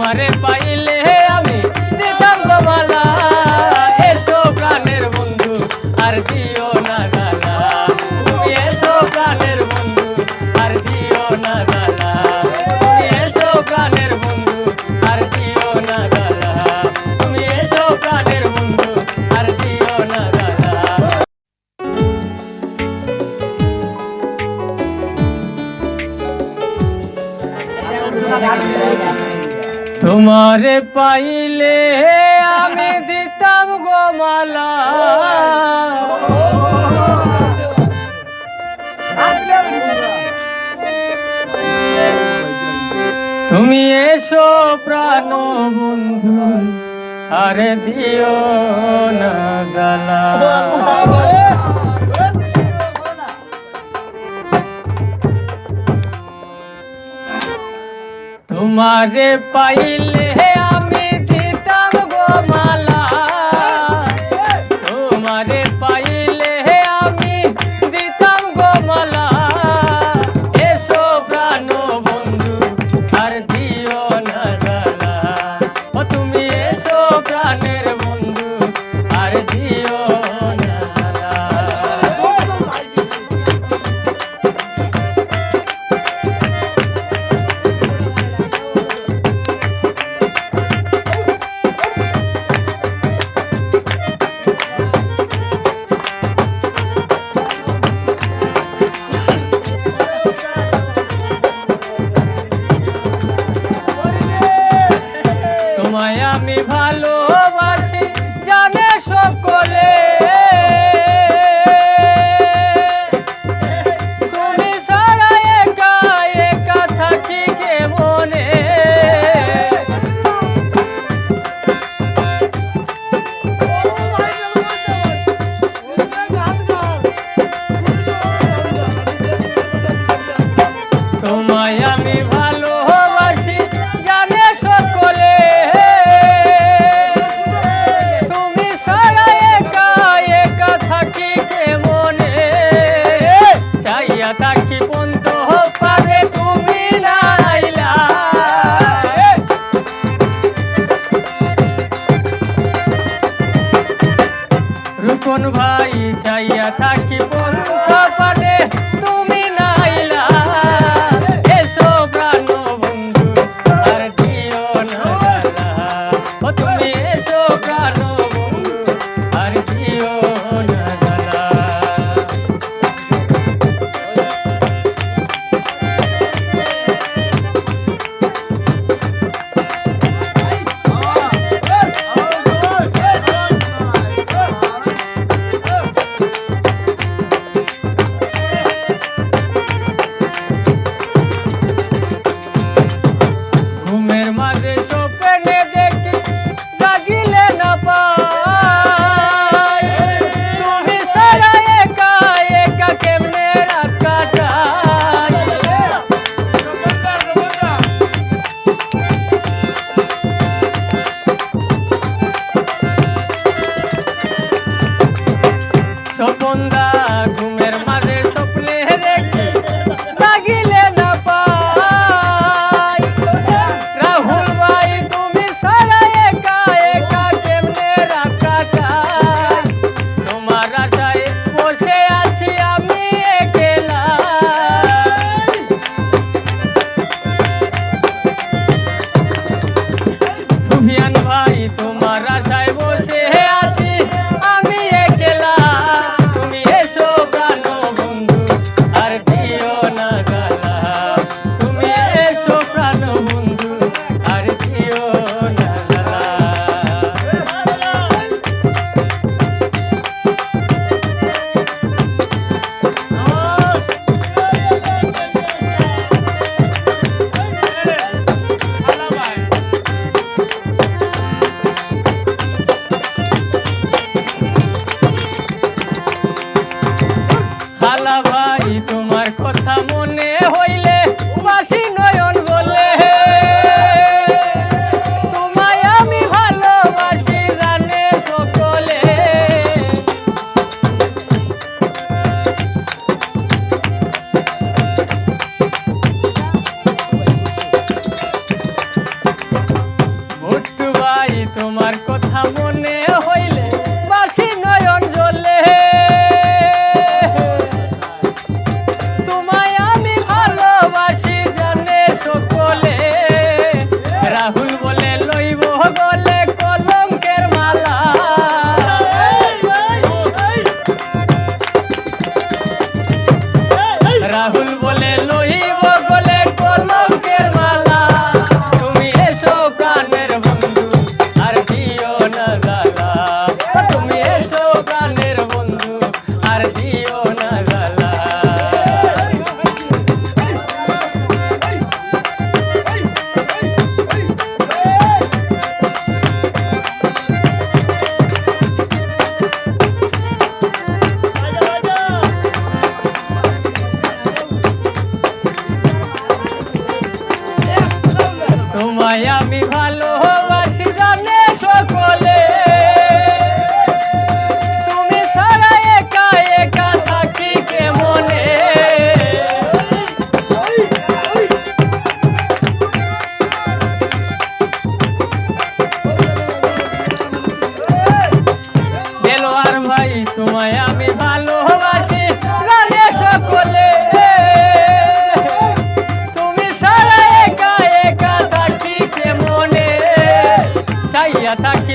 তোমারে পাইলে আমি দিতাম গো মালা, এসো প্রাণের বন্ধু আর দিও না গালা, তুমি এসো প্রাণের বন্ধু আর দিও না গালা, তুমি এসো প্রাণের বন্ধু আর দিও না গালা, তুমি এসো প্রাণের বন্ধু আর দিও না গালা। তোমারে পাইলে আমি দিতাম গো মালা, তুমি এসো প্রাণ বন্ধু আর দিও না জ্বালা। তোমারে পাইলে আমি দিতাম গো মালা, তোমারে পাইলে আমি দিতাম গো মালা, এসো প্রাণ বন্ধু আর দিও না জ্বালা, ও তুমি এসো প্রাণের বন্ধু আর দিও না জ্বালা। তোমায় আমি ভালোবাসি জানে সকলে, তুমি ছাড়া একা একা থাকি কেমনে, তোমায় আমি ভালোবাসি জানে সকলে, আমি ভালোবাসি জানে সকলে তুমি ছাড়া একা একা থাকি কেমনে দেলোয়ার ভাই তোমায় আমি ভালোবাসি জানে সকলে তুমি ছাড়া একা একা থাকি কেমনে চাইয়া থাকি